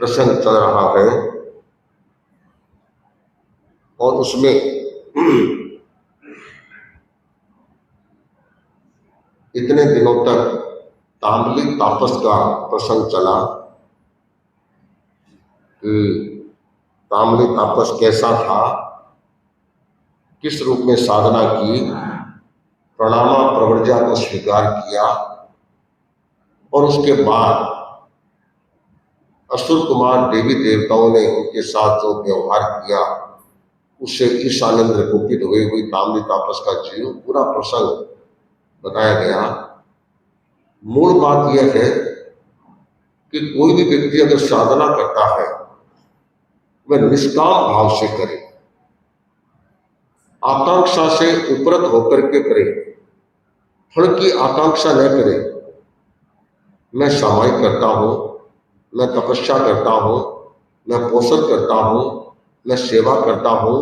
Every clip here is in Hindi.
प्रसंग चल रहा है और उसमें इतने दिनों तक तांबली तापस का प्रसंग चला कि तांबली तापस कैसा था, किस रूप में साधना की, प्रणामा प्रवर्जा को स्वीकार किया और उसके बाद असुर कुमार देवी देवताओं ने उनके साथ जो व्यवहार किया उससे ईशानेंद्र कुपित हुई तांबली तापस का जीव पूरा प्रसंग बताया गया। मूल बात यह है कि कोई भी व्यक्ति अगर साधना करता है वह निष्काम भाव से करे, आकांक्षा से उपरत होकर के करे, फल की आकांक्षा न करे। मैं सामायिक करता हूं, मैं तपस्या करता हूं, मैं पोषण करता हूं, मैं सेवा करता हूं,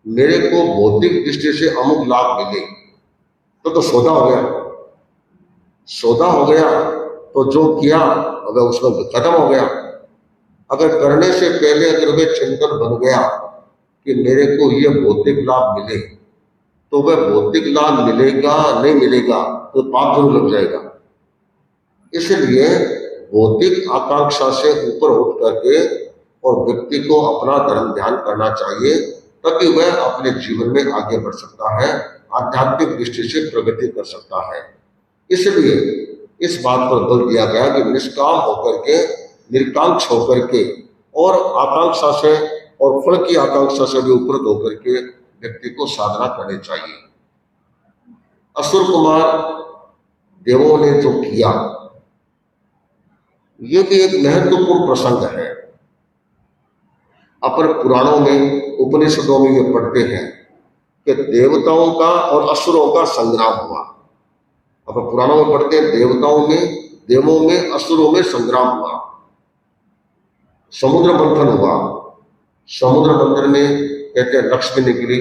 मेरे को भौतिक दृष्टि से अमुक लाभ मिले तो सौदा हो गया। सौदा हो गया तो जो किया अगर उसमें खत्म हो गया। अगर करने से पहले अगर वे चिंतन बन गया कि मेरे को ये भौतिक लाभ मिले तो वह भौतिक लाभ मिलेगा नहीं मिलेगा तो पाप जरूर लग जाएगा। इसलिए भौतिक आकांक्षा से ऊपर उठ करके और व्यक्ति को अपना धर्म ध्यान करना चाहिए, तभी वह अपने जीवन में आगे बढ़ सकता है, आध्यात्मिक दृष्टि से प्रगति कर सकता है। इसलिए इस बात पर बल दिया गया कि निष्काम होकर के, निरकांक्ष होकर के और आकांक्षा से और फल की आकांक्षा से भी उपरत होकर के व्यक्ति को साधना करनी चाहिए। असुर कुमार देवों ने जो किया ये भी एक महत्वपूर्ण प्रसंग है। अपर पुराणों में, उपनिषदों में ये पढ़ते हैं कि देवताओं का और असुरों का संग्राम हुआ। अपर पुराणों में पढ़ते हैं देवताओं में, देवों में, असुरों में संग्राम हुआ, समुद्र मंथन हुआ। समुद्र मंथन में कहते हैं लक्ष्मी निकली,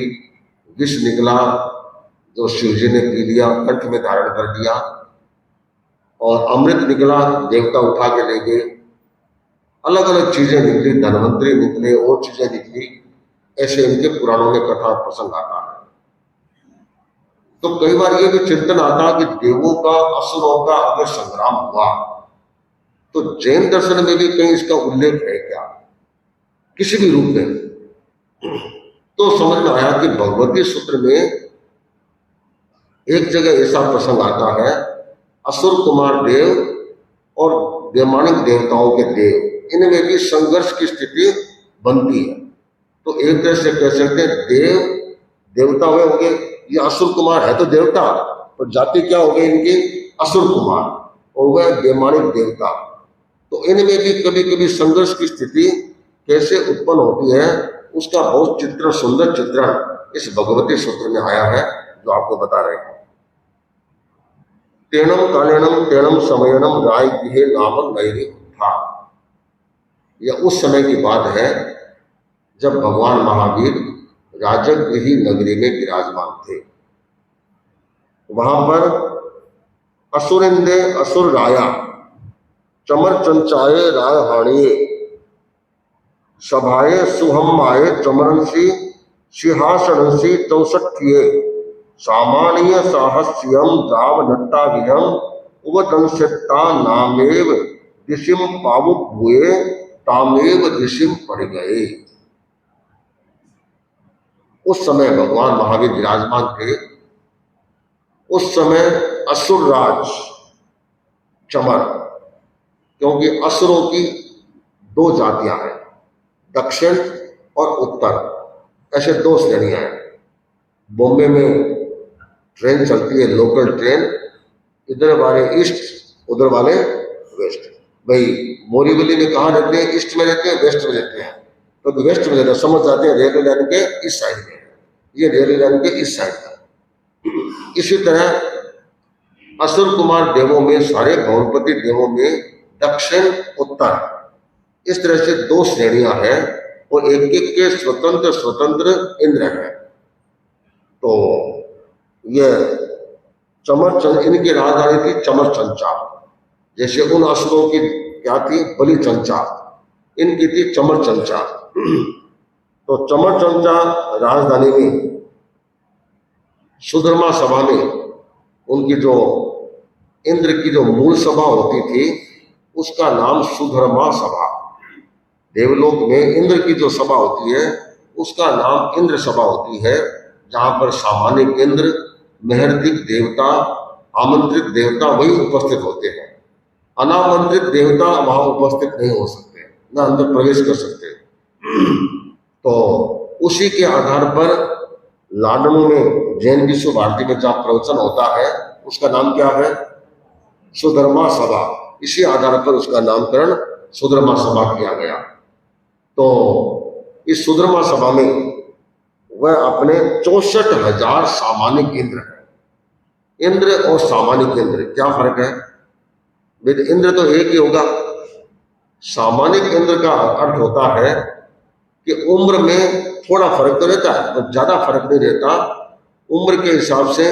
विष निकला जो शिव जी ने पी लिया, कंठ में धारण कर लिया, और अमृत निकला, देवता उठा के ले गए। अलग अलग चीजें निकली, धनवंतरी निकले और चीजें निकली। ऐसे इनके पुराणों में कथा प्रसंग आता है। तो कई बार ये भी चिंतन आता कि देवों का असुरों का अगर संग्राम हुआ तो जैन दर्शन में भी कहीं इसका उल्लेख है क्या, किसी भी रूप में? तो समझ में आया कि भगवती सूत्र में एक जगह ऐसा प्रसंग आता है, असुर कुमार देव और देवमानिक देवताओं के देव, इनमें भी संघर्ष की स्थिति बनती है। तो एक तरह से कह सकते हैं देव देवता हुए होंगे, ये असुर कुमार है तो देवता, पर जाति क्या हो गई इनकी? असुर कुमार, और वह देवमानिक देवता। तो इनमें भी कभी कभी संघर्ष की स्थिति कैसे उत्पन्न होती है उसका बहुत चित्रण, सुंदर चित्रण इस भगवती सूत्र में आया है जो आपको बता रहे हैं। तेणम कालेणम तेणम समयनम राय गृहे नामक नैरी था। यह उस समय की बात है जब भगवान महावीर राजगृही नगरी में विराजमान थे। वहां पर असुरिंदे असुर राया चमर चंचाए राय हाणिये सभाए सुहम्माए चमरंसी सिंहासनसी 64 सामान्य साहस्यम दाव नट्टा विहम उवदंसता नामेव दिशिम पावुक हुए तामेव दिशिम पड़ गए। उस समय भगवान महावीर विराजमान थे। उस समय असुर राज चमर, क्योंकि असुरों की 2 जातियां हैं, दक्षिण और उत्तर, ऐसे 2 श्रेणियां हैं। बॉम्बे में ट्रेन चलती है, लोकल ट्रेन, इधर वाले ईस्ट उधर वाले वेस्ट। भाई बोरीवली में कहाँ रहते हैं? ईस्ट में रहते हैं, वेस्ट में रहते हैं, तो वेस्ट में रहते हैं, समझ जाते हैं रेलवे लाइन के इस साइड में, ये रेलवे लाइन के इस साइड में। इसी तरह असुर कुमार देवों में, सारे भवनपति देवों में दक्षिण उत्तर, इस तरह से 2 श्रेणियां हैं और एक एक के स्वतंत्र स्वतंत्र इंद्र हैं। तो यह चमर, इनकी राजधानी थी चमर चंचा, जैसे उन असुरों की क्या थी? बलि चंचा। इनकी थी चमर चंचा। तो चमर चंचा राजधानी में सुधर्मा सभा में उनकी जो इंद्र की जो मूल सभा होती थी उसका नाम सुधर्मा सभा। देवलोक में इंद्र की जो सभा होती है उसका नाम इंद्र सभा होती है, जहां पर सामान्य इंद्र, मेहरदिक देवता, आमंत्रित देवता वही उपस्थित होते हैं। अनामंत्रित देवता वहां उपस्थित नहीं हो सकते, न अंदर प्रवेश कर सकते। तो उसी के आधार पर लाडनू में जैन विश्व भारती में जहाँ प्रवचन होता है उसका नाम क्या है? सुधर्मा सभा। इसी आधार पर उसका नामकरण सुधर्मा सभा किया गया। तो इस सुधर्मा सभा में वह अपने 64,000 सामान्य इंद्र है। इंद्र और सामान्य इंद्र क्या फर्क है? इंद्र तो एक ही होगा। सामान्य इंद्र का अर्थ होता है कि उम्र में थोड़ा फर्क तो रहता है, पर ज्यादा फर्क नहीं रहता। उम्र के हिसाब से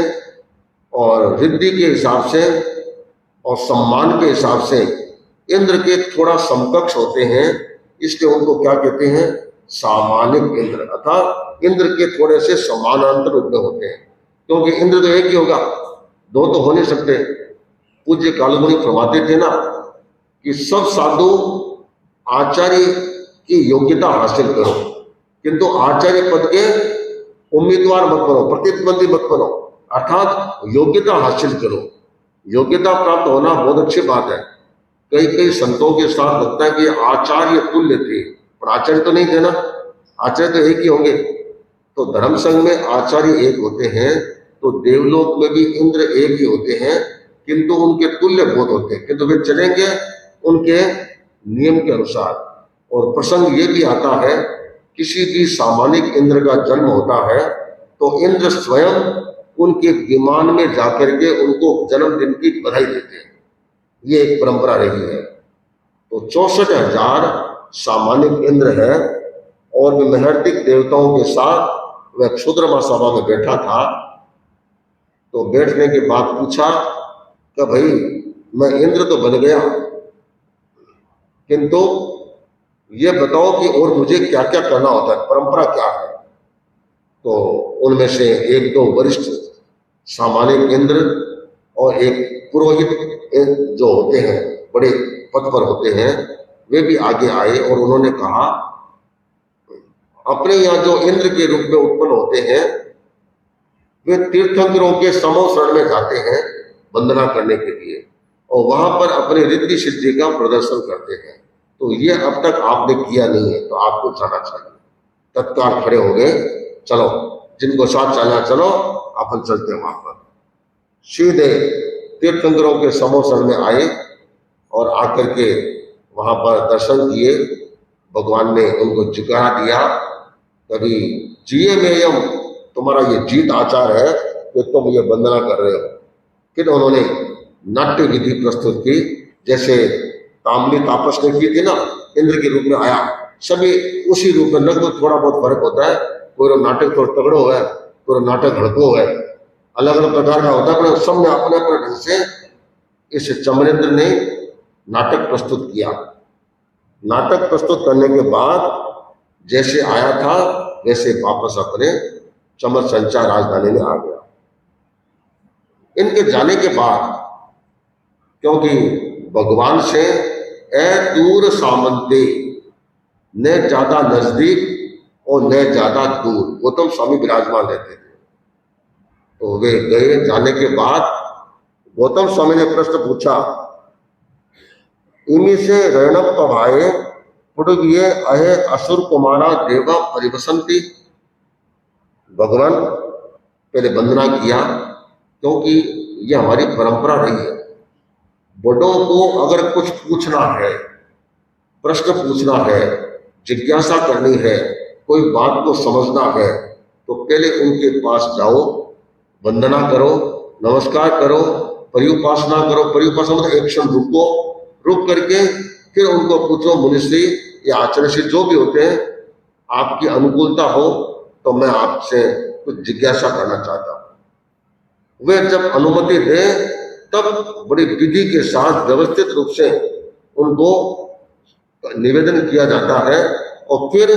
और रिद्धि के हिसाब से और सम्मान के हिसाब से इंद्र के थोड़ा समकक्ष होते हैं, इसलिए उनको क्या कहते हैं? सामान्य इंद्र, अर्थात इंद्र के थोड़े से समानांतर रूप में होते हैं। क्योंकि इंद्र तो एक ही होगा, दो तो हो नहीं सकते। पूज्य कालमुनि फरमाते थे ना कि सब साधु आचार्य की योग्यता हासिल करो, किंतु आचार्य पद के उम्मीदवार मत बनो, प्रतिद्वंदी मत बनो, अर्थात योग्यता हासिल करो। योग्यता प्राप्त होना बहुत अच्छी बात है। कई कई संतों के साथ लगता है कि आचार्य तुल्य थे, पर आचार्य तो नहीं थे ना, आचार्य तो एक ही होंगे। तो धर्म संघ में आचार्य एक होते हैं, तो देवलोक में भी इंद्र एक ही होते हैं, किंतु उनके तुल्य बहुत होते हैं, किंतु वे चलेंगे उनके नियम के अनुसार। और प्रसंग ये भी आता है, किसी भी सामान्य इंद्र का जन्म होता है तो इंद्र स्वयं उनके विमान में जाकर के उनको जन्मदिन की बधाई देते हैं। ये एक परंपरा रही है। तो 64,000 सामान्य इंद्र है और वे मेहरदिक देवताओं के साथ वह सुधर्मा सभा में बैठा था। तो बैठने के बाद पूछा कि भाई मैं इंद्र तो बन गया, किंतु ये बताओ कि और मुझे क्या क्या करना होता है, परंपरा क्या है? तो उनमें से एक दो वरिष्ठ सामान्य इंद्र और एक पुरोहित जो होते हैं, बड़े पद पर होते हैं, वे भी आगे आए और उन्होंने कहा अपने यहाँ जो इंद्र के रूप में उत्पन्न होते हैं वे तीर्थंकरों के समूह शरण में जाते हैं वंदना करने के लिए, और वहां पर अपने रिद्धि सिद्धि का प्रदर्शन करते हैं। तो ये अब तक आपने किया नहीं है, तो आपको जाना चाहिए। तत्काल खड़े हो गए, चलो जिनको साथ चलना चलो, अपन चलते हैं वहां पर। सीधे तीर्थंकरों के समूह शरण में आए और आकर के वहां पर दर्शन किए। भगवान ने उनको जगह दिया, कभी जिये मेयम, तुम्हारा ये जीत आचार है कि तुम ये वंदना कर रहे हो। फिर उन्होंने नाट्य विधि प्रस्तुत की, जैसे ताम्ली तापस ने की थी ना, इंद्र के रूप में आया, सभी उसी रूप में। लगभग थोड़ा बहुत फर्क होता है, कोई नाटक थोड़ा तगड़ो है, कोई नाटक हड़को है, अलग अलग प्रकार का होता है, पर सबने अपने अपने ढंग से इस चमरेंद्र ने नाटक प्रस्तुत किया। नाटक प्रस्तुत करने के बाद जैसे आया था वैसे वापस अपने चमर संचार राजधानी में आ गया। इनके जाने के बाद, क्योंकि भगवान से ए दूर सामंते, न ज्यादा नजदीक और न ज्यादा दूर, गौतम स्वामी विराजमान रहते थे। तो वे गए। जाने के बाद गौतम स्वामी ने प्रश्न पूछा, इमी से रणप पभाए पुडगिए अहे असुर कुमारा देवा परिवसंती। भगवान पहले वंदना किया, क्योंकि यह हमारी परंपरा रही है। बड़ों को अगर कुछ पूछना है, प्रश्न पूछना है, जिज्ञासा करनी है, कोई बात को समझना है, तो पहले उनके पास जाओ, वंदना करो, नमस्कार करो, परिउपासना करो। परिउपासना मतलब एक्शन, रुको, रुक करके फिर उनको पूछो, मुनिश्री या आचार्य जो भी होते हैं, आपकी अनुकूलता हो तो मैं आपसे कुछ जिज्ञासा करना चाहता हूं। वे जब अनुमति दे तब बड़ी विधि के साथ व्यवस्थित रूप से उनको निवेदन किया जाता है और फिर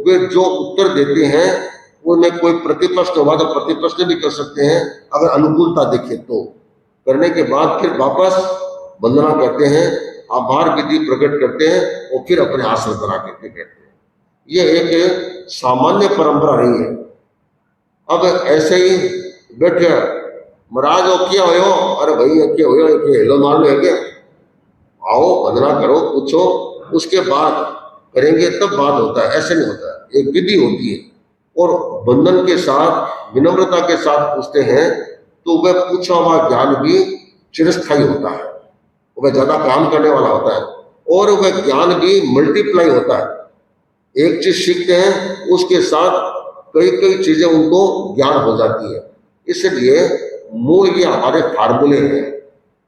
वे जो उत्तर देते हैं उनमें कोई प्रतिप्रश्न हुआ तो प्रतिप्रश्न भी कर सकते हैं, अगर अनुकूलता दिखे तो। करने के बाद फिर वापस वंदना करते हैं, आभार विधि प्रकट करते हैं और फिर अपने आसन पर आकर के बैठते हैं। ये एक सामान्य परंपरा रही है। अब ऐसे ही बैठे महाराज हो क्या हो, अरे भाई क्या हो, हेलो मार लो क्या, आओ वंदना करो, पूछो, उसके बाद करेंगे तब बात होता है, ऐसे नहीं होता है। एक विधि होती है और वंदन के साथ विनम्रता के साथ पूछते हैं तो वह पूछा हुआ ज्ञान भी चिरस्थायी होता है, वह ज्यादा काम करने वाला होता है और वह ज्ञान भी मल्टीप्लाई होता है। एक चीज सीखते हैं उसके साथ कई कई चीजें उनको ज्ञान हो जाती है। इसलिए मूल ये हमारे फार्मूले हैं।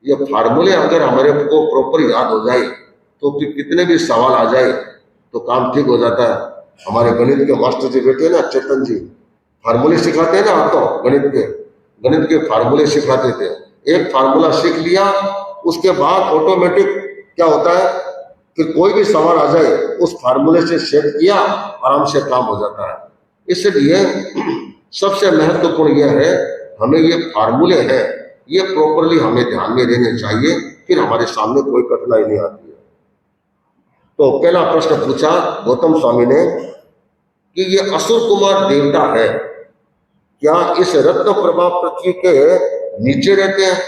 ये फार्मूले अगर हमारे को प्रॉपर याद हो जाए तो फिर कितने भी सवाल आ जाए तो काम ठीक हो जाता है। हमारे गणित के मास्टर जी बैठे ना, चेतन जी, फार्मूले सिखाते हैं ना, आप तो गणित के फार्मूले सिखाते थे। एक फार्मूला सीख लिया उसके बाद ऑटोमेटिक क्या होता है, फिर कोई भी सवाल आ जाए उस फार्मूले से सेट किया, आराम से काम हो जाता है। इसलिए सबसे महत्वपूर्ण यह है, हमें ये फार्मूले हैं ये प्रॉपरली हमें ध्यान में रहने चाहिए, फिर हमारे सामने कोई कठिनाई नहीं आती है। तो पहला प्रश्न पूछा गौतम स्वामी ने कि ये असुर कुमार देवता है, क्या इस रत्न प्रभा पृथ्वी के नीचे रहते हैं?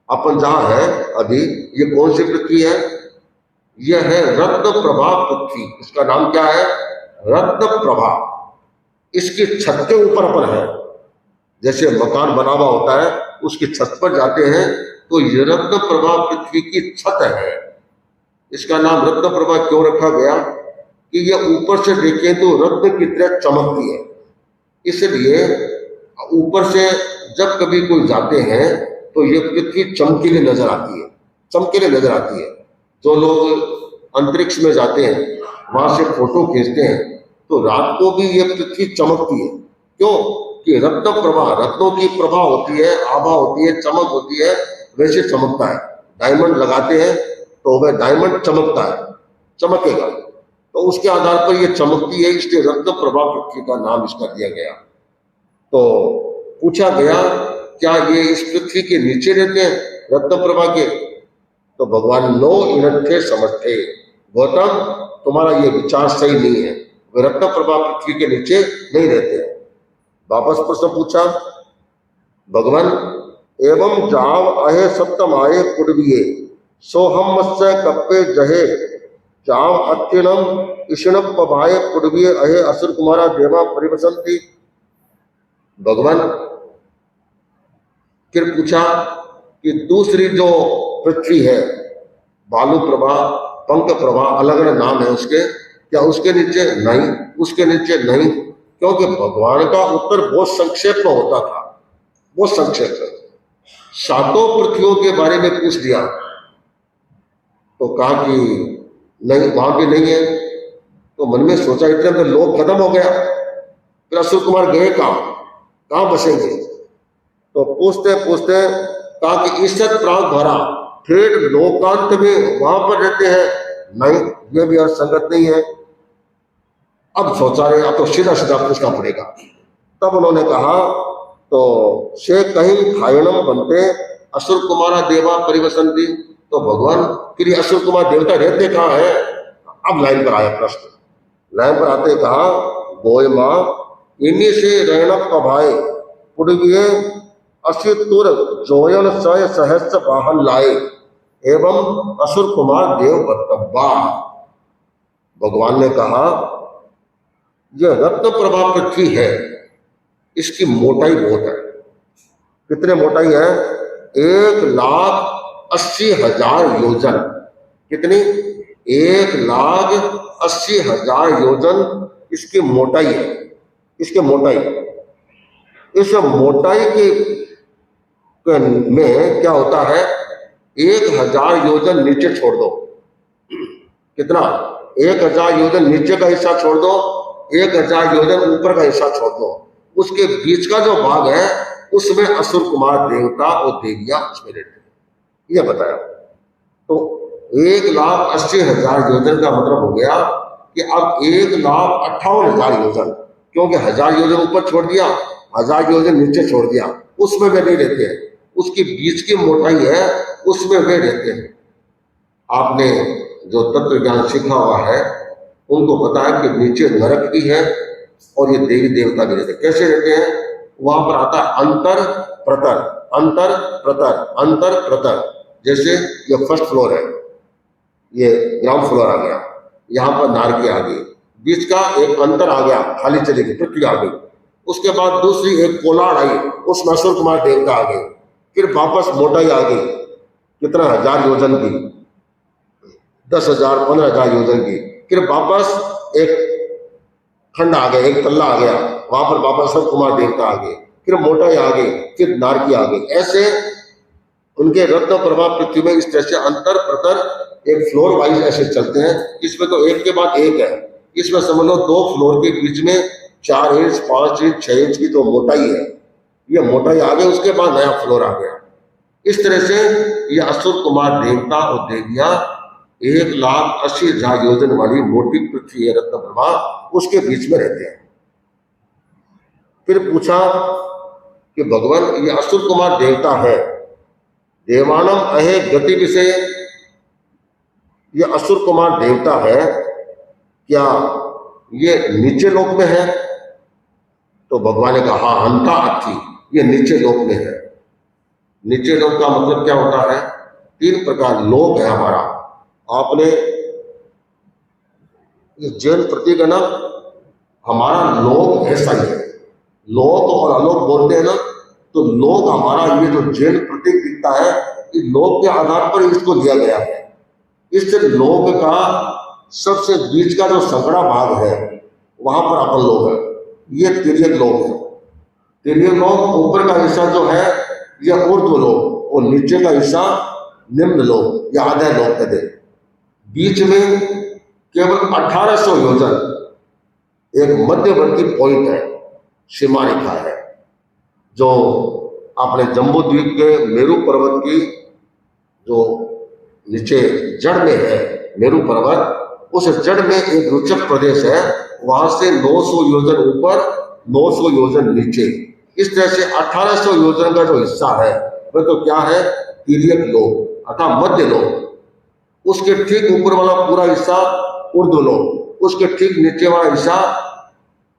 अपन जहां है अभी, ये कौन सी पृथ्वी है? यह है रत्न प्रभा पृथ्वी। इसका नाम क्या है? रत्न प्रभा। इसकी छत के ऊपर अपन है, जैसे मकान बना हुआ होता है उसकी छत पर जाते हैं तो ये रत्न प्रभा पृथ्वी की छत है। इसका नाम रत्न प्रभा क्यों रखा गया कि ये ऊपर से देखें तो रत्न की तरह चमकती है, इसलिए ऊपर से जब कभी कोई जाते हैं तो ये पृथ्वी चमकीली नजर आती है, चमकीली नजर आती है। जो लोग अंतरिक्ष में जाते हैं वहां से फोटो खींचते हैं तो रात को भी ये पृथ्वी चमकती है। क्यों कि रत्न प्रभा, रत्नों की प्रभा होती है, आभा होती है, चमक होती है, वैसे चमकता है। डायमंड लगाते हैं तो वह डायमंड चमकता है, चमकेगा, तो उसके आधार पर यह चमकती है, इसलिए रत्न प्रभा पृथ्वी का नाम इसका दिया गया। तो पूछा गया क्या ये इस पृथ्वी के नीचे रहते हैं रत्न प्रभा के? तो भगवान नो इनठे समझते, गौतम तुम्हारा ये विचार सही नहीं है, वे रत्न प्रभा पृथ्वी के नीचे नहीं रहते हैं। वापस प्रश्न पूछा भगवान, एवं जाव अहे सप्तम आये कुडविये सो हम मत्स्य कप्पे जहे जाव अत्यनम इषणप पभाए कुडविये अहे असुर कुमारा देवा परिवसंती। भगवान फिर पूछा कि दूसरी जो पृथ्वी है, बालू प्रभा, पंख प्रभा, अलग अलग नाम है उसके, क्या उसके नीचे? नहीं, उसके नीचे नहीं, क्योंकि भगवान का उत्तर बहुत संक्षेप में होता था, बहुत संक्षेप में। सातों पृथ्वियों के बारे में पूछ दिया तो कहा कि नहीं, वहां भी नहीं है। तो मन में सोचा इतने में लोग खत्म हो गया, फिर असुर कुमार गए कहां बसेंगे? तो पूछते पूछते कहा कि ईसत प्राग भरा, फिर लोकांत में वहां पर रहते हैं। नहीं, ये भी असंगत नहीं है। अब सोचा रहे अब तो सीधा सीधा पूछना पड़ेगा। तब उन्होंने कहा तो से कहीं खायणम बनते असुर कुमारा देवा परिवसंती। तो भगवान फिर असुर कुमार देवता रहते कहाँ है? अब लाइन पर आया प्रश्न। लाइन पर आते कहा गोय माँ इन्हीं से रहना पभाए पुड़िए असुर जोयन सय सहस्त्र वाहन लाए एवं असुर कुमार देव बतब्बा। भगवान ने कहा यह रत्न प्रभा पृथ्वी है, इसकी मोटाई बहुत है। कितने मोटाई है? 1,80,000 योजन। कितनी? 1,80,000 योजन इसकी मोटाई है। इसके मोटाई, इस मोटाई के में क्या होता है, 1,000 योजन नीचे छोड़ दो। कितना? 1,000 योजन नीचे का हिस्सा छोड़ दो, 1,000 योजन ऊपर का हिस्सा छोड़ दो, उसके बीच का जो भाग है उसमें असुर कुमार देवता और देवियां उसमें रहते हैं, यह बताया। तो 1,80,000 योजन का मतलब हो गया कि अब 1,58,000 योजन, क्योंकि 1000 योजन ऊपर छोड़ दिया, 1000 योजन नीचे छोड़ दिया, उसमें वे नहीं रहते हैं। उसकी बीच की मोटाई है, उसमें वे रहते हैं। आपने जो तत्व ज्ञान सीखा हुआ है उनको पता है कि नीचे नरक भी है और ये देवी देवता भी रहते हैं। कैसे रहते हैं? वहां पर आता है अंतर प्रतर, अंतर प्रतर, अंतर प्रतर। जैसे ये फर्स्ट फ्लोर है, ये ग्राउंड फ्लोर आ गया, यहाँ पर नारकी आ गई, बीच का एक अंतर आ गया, खाली चली गई, पृथ्वी आ गई। उसके बाद दूसरी एक कोलाड़ आई, उसमें अशोक कुमार देवता आ गए। फिर वापस मोटाई आ गई, कितना 1000 योजन की, 10,000, 15,000 योजन की। फिर वापस एक खंड आ गया, एक तल्ला आ गया, वहां पर वापस अशोक कुमार देवता आ गए। फिर मोटाई आ गई, फिर नारकी आ गई। ऐसे उनके रत्न प्रभाव पृथ्वी में इस तरह से अंतर प्रतर एक फ्लोर वाइज ऐसे चलते हैं। इसमें तो एक के बाद एक है, इसमें समझ लो 2 फ्लोर के बीच में 4 इंच, 5 इंच, 6 इंच की तो मोटाई है। ये मोटाई आ गई, उसके बाद नया फ्लोर आ गया। इस तरह से ये असुर कुमार देवता और देवियां 1,80,000 योजन वाली मोटी पृथ्वी है रत्न प्रभा, उसके बीच में रहते हैं। फिर पूछा कि भगवान ये असुर कुमार देवता है, देवानम अहे गति विषय, ये असुर कुमार देवता है, क्या ये नीचे लोक में है? तो भगवान ने कहा हंता अथी, ये नीचे लोक में है। नीचे लोक का मतलब क्या होता है? 3 प्रकार लोक है हमारा। आपने ये जैन प्रतीक है ना, हमारा लोक ऐसा ही है। लोक और अलोक बोलते हैं ना, तो लोक हमारा ये जो जैन प्रतीक दिखता है, इस लोक के आधार पर इसको लिया गया है। इस लोक का सबसे बीच का जो संकड़ा भाग है, वहां पर अपन लोग है, ये तिर्यक लोक है। तिर्यक लोक ऊपर का हिस्सा जो है यह ऊर्ध्व लोक, और नीचे का हिस्सा निम्न लोक या आधा लोक कहते हैं। बीच में केवल 1800 योजन एक मध्यवर्ती पॉइंट है, सीमा रेखा है, जो अपने जम्बू द्वीप के मेरू पर्वत की जो नीचे जड़ में है मेरू पर्वत, उस जड़ में एक रुचक प्रदेश है, वहां से 900 योजन ऊपर, 900 योजन नीचे। इस तरह से 1800 योजन का जो हिस्सा है वह तो क्या है? तिर्यक लोक अर्थात मध्य लोक। उसके ठीक ऊपर वाला पूरा हिस्सा ऊर्ध्व लोक, उसके ठीक नीचे वाला हिस्सा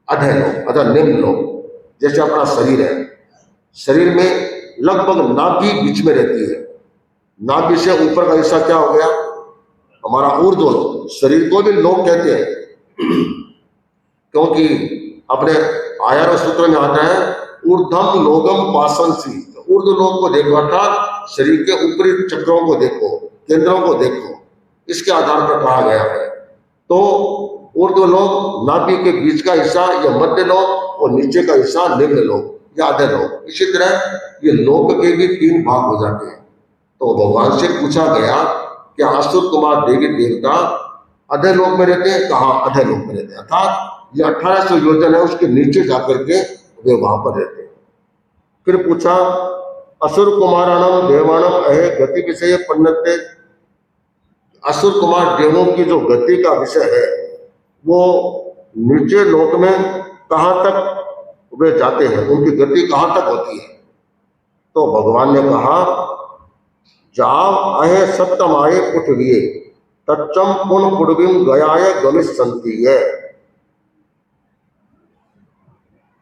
अधः लोक अर्थात निम्न लोक। जैसे अपना शरीर है, शरीर में लगभग नाभि बीच में रहती है, नाभि से ऊपर का हिस्सा क्या हो गया? हमारा ऊर्ध्व लोक। शरीर को भी लोक कहते हैं, क्योंकि अपने आयार सूत्र में आता है ऊर्ध्वम लोकम पासंसी। ऊर्ध्व लोक को देखो अर्थात शरीर के ऊपरी चक्रों को देखो, केंद्रों को देखो, इसके आधार पर कहा गया है। तो ऊर्ध्व लोक नाभि के बीच का हिस्सा या मध्य लोक, और नीचे का हिस्सा निम्न लोक या अधः लोक। इसी तरह ये लोक के भी 3 भाग हो जाते हैं। तो भगवान से पूछा गया कि असुर कुमार देवी देवता अधः लोक में रहते हैं? कहा अधः लोक में रहते हैं, अर्थात ये 1800 योजन है, उसके नीचे जाकर के वे वहां पर रहते हैं। फिर पूछा असुर कुमाराणम देवाणम अहे गति विषय पन्नते, असुर कुमार देवों की जो गति का विषय है वो नीचे लोक में कहां तक वे जाते हैं, उनकी गति कहां तक होती है? तो भगवान ने कहा जाव अहे सप्तमाये पुठविये तच्चम पुन पुडविम गयाय गमिष्यन्ति है।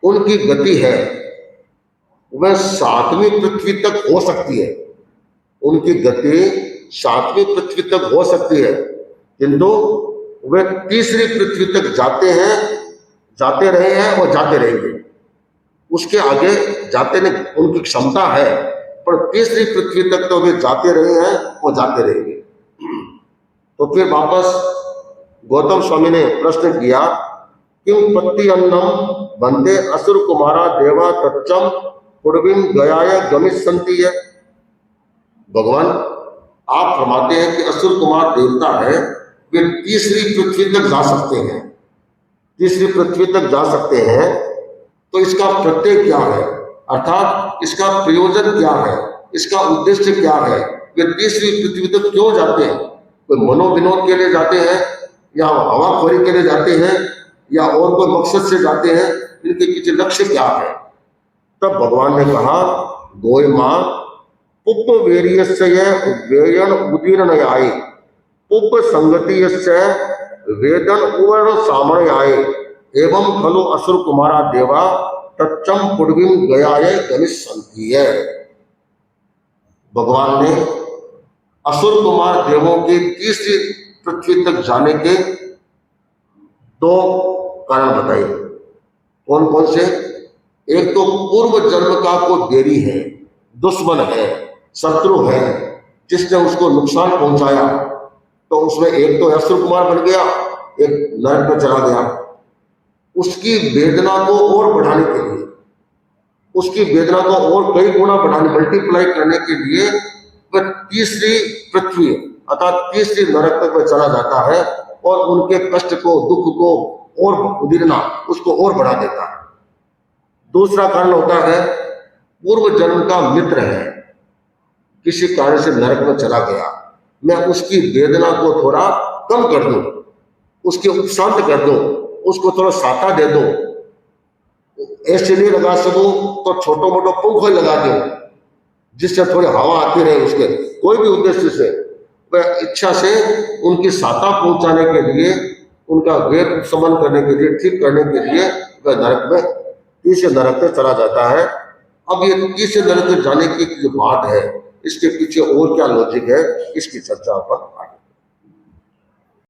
उनकी गति है वह 7वीं पृथ्वी तक हो सकती है, उनकी गति 7वीं पृथ्वी तक हो सकती है, किंतु वे 3री पृथ्वी तक जाते हैं, जाते रहे हैं और जाते रहेंगे। उसके आगे जाते नहीं, उनकी क्षमता है, पर 3री पृथ्वी तक तो वे जाते रहे हैं और जाते रहेंगे। तो फिर वापस गौतम स्वामी ने प्रश्न किया किम पत्ति अन्नम बंदे असुर कुमारा देवा तच्चम पुडविम गयाय गमिष्यन्ति है। भगवान आप फरमाते हैं कि असुर कुमार देवता है, वे 3री पृथ्वी तक जा सकते हैं, 3री पृथ्वी तक जा सकते हैं। तो इसका प्रत्यय क्या है, अर्थात इसका प्रयोजन क्या है, इसका उद्देश्य क्या है? वे 3री पृथ्वी तक क्यों जाते हैं? कोई मनोविनोद के लिए जाते हैं या हवाखोरी के लिए जाते हैं या और कोई मकसद से जाते हैं, इनके पीछे लक्ष्य क्या है। तब भगवान ने कहा, गोय मां पुप वेरियस्य वेयन उदीर्ण आए पुप संगति वेदन उवर सामण आए एवं खलु असुर कुमारा देवा तच्चम पुडविम गयाय गमिष्यन्ति। भगवान ने असुर कुमार देवों के तीसरी पृथ्वी तक जाने के दो कारण बताए। कौन कौन से? एक तो पूर्व जन्म का कोई देरी है, दुश्मन है, शत्रु है, जिसने उसको नुकसान पहुंचाया, तो उसमें एक तो असुर कुमार बन गया, एक नरक में चला गया। उसकी वेदना को और बढ़ाने के लिए, उसकी वेदना को और कई गुना बढ़ाने, मल्टीप्लाई करने के लिए वह तीसरी पृथ्वी अर्थात तीसरी नरक तक वह चला जाता है और उनके कष्ट को, दुख को और उदीरना उसको और बढ़ा देता है। दूसरा कारण होता है, पूर्व जन्म का मित्र है, किसी कारण से नरक में चला गया, मैं उसकी वेदना को थोड़ा कम कर दूं, उसके शांत कर दूं, उसको थोड़ा साथा दे दूं, ऐसे नहीं लगा सकूं तो छोटो मोटो पंखो लगा दूं, जिससे थोड़ी हवा आती रहे, उसके कोई भी उद्देश्य से, वह इच्छा से उनकी साथा पहुंचाने के लिए, उनका वेद समन करने के लिए, ठीक करने के लिए वह नरक में तीसरे नरक में चला जाता है। अब ये तीसरे नरक में जाने की जो बात है, इसके पीछे और क्या लॉजिक है, इसकी चर्चा अपन